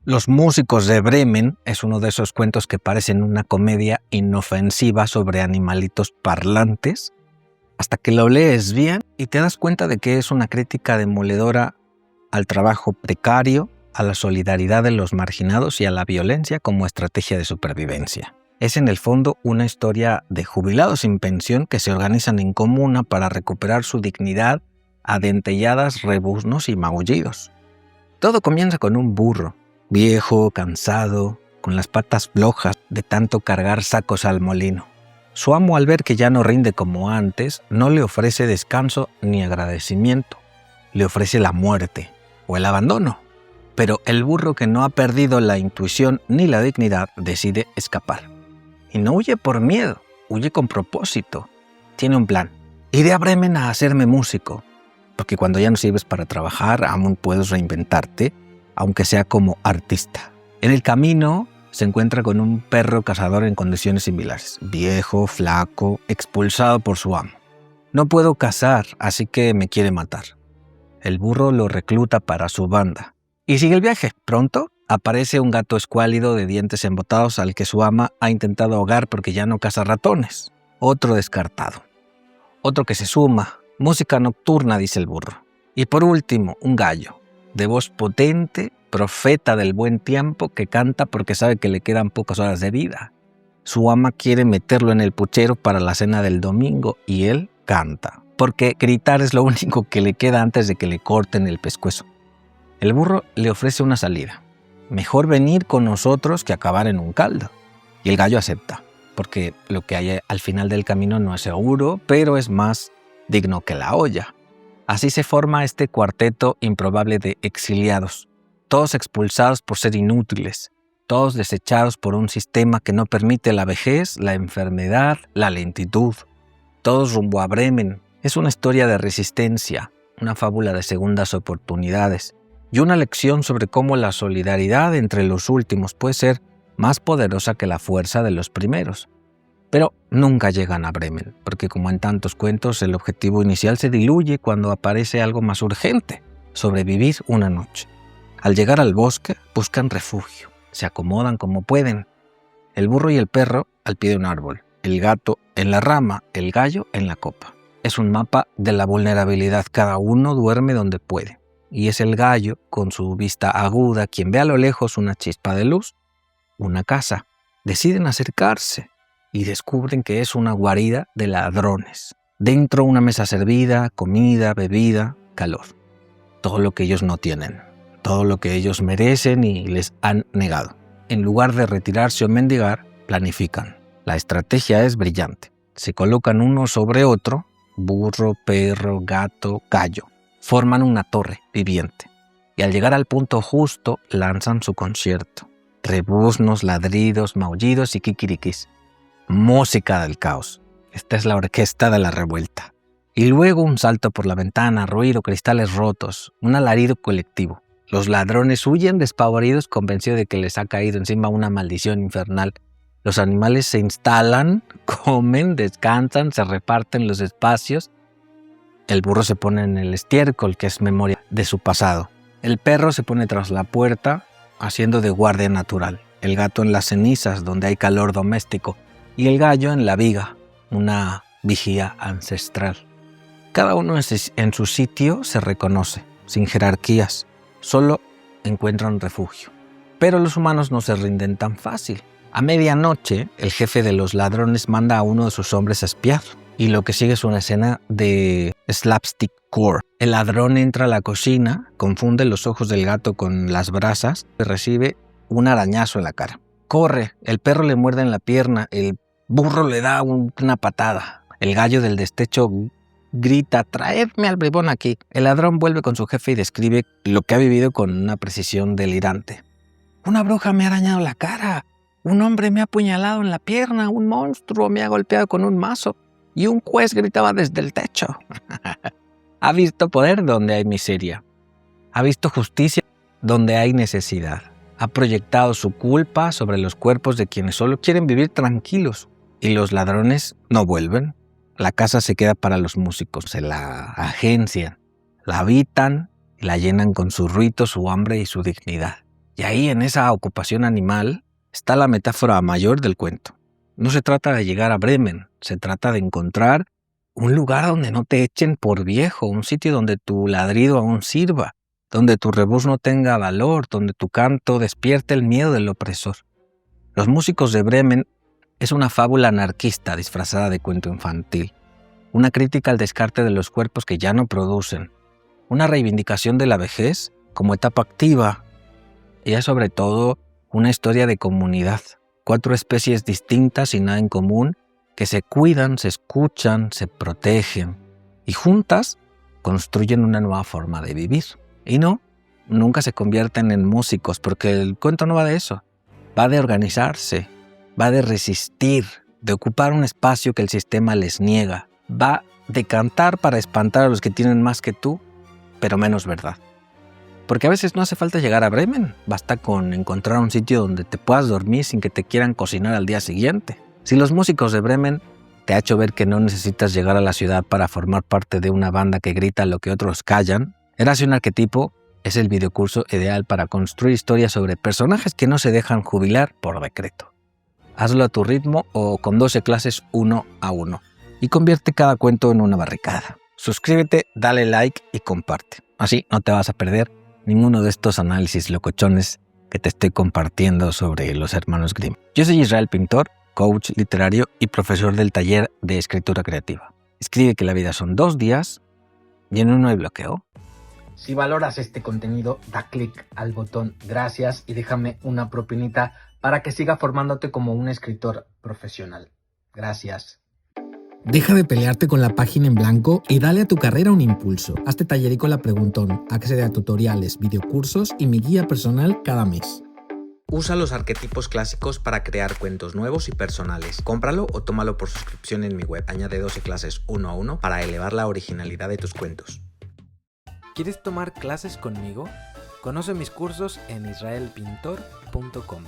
Los músicos de Bremen es uno de esos cuentos que parecen una comedia inofensiva sobre animalitos parlantes, hasta que lo lees bien y te das cuenta de que es una crítica demoledora al trabajo precario, a la solidaridad de los marginados y a la violencia como estrategia de supervivencia. Es en el fondo una historia de jubilados sin pensión que se organizan en comuna para recuperar su dignidad a dentelladas, rebuznos y maullidos. Todo comienza con un burro, viejo, cansado, con las patas flojas de tanto cargar sacos al molino. Su amo, al ver que ya no rinde como antes, no le ofrece descanso ni agradecimiento. Le ofrece la muerte o el abandono. Pero el burro, que no ha perdido la intuición ni la dignidad, decide escapar. Y no huye por miedo, huye con propósito. Tiene un plan. Iré a Bremen a hacerme músico, porque cuando ya no sirves para trabajar, aún puedes reinventarte, aunque sea como artista. En el camino se encuentra con un perro cazador en condiciones similares, viejo, flaco, expulsado por su amo. No puedo cazar, así que me quiere matar. El burro lo recluta para su banda y sigue el viaje. Pronto aparece un gato escuálido de dientes embotados al que su ama ha intentado ahogar porque ya no caza ratones. Otro descartado. Otro que se suma. Música nocturna, dice el burro. Y por último, un gallo, de voz potente, profeta del buen tiempo, que canta porque sabe que le quedan pocas horas de vida. Su ama quiere meterlo en el puchero para la cena del domingo y él canta, porque gritar es lo único que le queda antes de que le corten el pescuezo. El burro le ofrece una salida. Mejor venir con nosotros que acabar en un caldo. Y el gallo acepta, porque lo que hay al final del camino no es seguro, pero es más digno que la olla. Así se forma este cuarteto improbable de exiliados, todos expulsados por ser inútiles, todos desechados por un sistema que no permite la vejez, la enfermedad, la lentitud. Todos rumbo a Bremen. Es una historia de resistencia, una fábula de segundas oportunidades y una lección sobre cómo la solidaridad entre los últimos puede ser más poderosa que la fuerza de los primeros. Pero nunca llegan a Bremen, porque como en tantos cuentos, el objetivo inicial se diluye cuando aparece algo más urgente: sobrevivir una noche. Al llegar al bosque, buscan refugio, se acomodan como pueden. El burro y el perro al pie de un árbol, el gato en la rama, el gallo en la copa. Es un mapa de la vulnerabilidad, cada uno duerme donde puede. Y es el gallo, con su vista aguda, quien ve a lo lejos una chispa de luz, una casa. Deciden acercarse y descubren que es una guarida de ladrones. Dentro una mesa servida, comida, bebida, calor. Todo lo que ellos no tienen, todo lo que ellos merecen y les han negado. En lugar de retirarse o mendigar, planifican. La estrategia es brillante. Se colocan uno sobre otro, burro, perro, gato, gallo. Forman una torre viviente. Y al llegar al punto justo, lanzan su concierto. Rebuznos, ladridos, maullidos y kikirikis. Música del caos. Esta es la orquesta de la revuelta. Y luego un salto por la ventana, ruido, cristales rotos, un alarido colectivo. Los ladrones huyen despavoridos, convencidos de que les ha caído encima una maldición infernal. Los animales se instalan, comen, descansan, se reparten los espacios. El burro se pone en el estiércol, que es memoria de su pasado. El perro se pone tras la puerta, haciendo de guardia natural. El gato en las cenizas, donde hay calor doméstico. Y el gallo en la viga, una vigía ancestral. Cada uno en su sitio se reconoce, sin jerarquías. Solo encuentran refugio. Pero los humanos no se rinden tan fácil. A medianoche, el jefe de los ladrones manda a uno de sus hombres a espiar. Y lo que sigue es una escena de slapstick core. El ladrón entra a la cocina, confunde los ojos del gato con las brasas y recibe un arañazo en la cara. Corre, el perro le muerde en la pierna, el burro le da una patada. El gallo del destecho grita: «¡Traedme al bribón aquí!». El ladrón vuelve con su jefe y describe lo que ha vivido con una precisión delirante. «Una bruja me ha arañado la cara, un hombre me ha apuñalado en la pierna, un monstruo me ha golpeado con un mazo y un juez gritaba desde el techo». Ha visto poder donde hay miseria. Ha visto justicia donde hay necesidad. Ha proyectado su culpa sobre los cuerpos de quienes solo quieren vivir tranquilos. Y los ladrones no vuelven. La casa se queda para los músicos, se la agencian, la habitan y la llenan con su rito, su hambre y su dignidad. Y ahí en esa ocupación animal está la metáfora mayor del cuento. No se trata de llegar a Bremen, se trata de encontrar un lugar donde no te echen por viejo, un sitio donde tu ladrido aún sirva, donde tu rebuzno no tenga valor, donde tu canto despierte el miedo del opresor. Los músicos de Bremen es una fábula anarquista disfrazada de cuento infantil, una crítica al descarte de los cuerpos que ya no producen, una reivindicación de la vejez como etapa activa, y es sobre todo una historia de comunidad, 4 especies distintas y nada en común que se cuidan, se escuchan, se protegen y juntas construyen una nueva forma de vivir. Y no, nunca se convierten en músicos porque el cuento no va de eso, va de organizarse, va de resistir, de ocupar un espacio que el sistema les niega, va de cantar para espantar a los que tienen más que tú, pero menos verdad. Porque a veces no hace falta llegar a Bremen, basta con encontrar un sitio donde te puedas dormir sin que te quieran cocinar al día siguiente. Si los músicos de Bremen te ha hecho ver que no necesitas llegar a la ciudad para formar parte de una banda que grita lo que otros callan, Érase un arquetipo es el videocurso ideal para construir historias sobre personajes que no se dejan jubilar por decreto. Hazlo a tu ritmo o con 12 clases 1 a 1 y convierte cada cuento en una barricada. Suscríbete, dale like y comparte. Así no te vas a perder ninguno de estos análisis locochones que te estoy compartiendo sobre los hermanos Grimm. Yo soy Israel Pintor, coach literario y profesor del taller de escritura creativa. Escribe que la vida son 2 días y en uno hay bloqueo. Si valoras este contenido, da clic al botón gracias y déjame una propinita para que siga formándote como un escritor profesional. Gracias. Deja de pelearte con la página en blanco y dale a tu carrera un impulso. Hazte tallerico la preguntón, accede a tutoriales, videocursos y mi guía personal cada mes. Usa los arquetipos clásicos para crear cuentos nuevos y personales. Cómpralo o tómalo por suscripción en mi web. Añade 12 clases 1 a 1 para elevar la originalidad de tus cuentos. ¿Quieres tomar clases conmigo? Conoce mis cursos en israelpintor.com.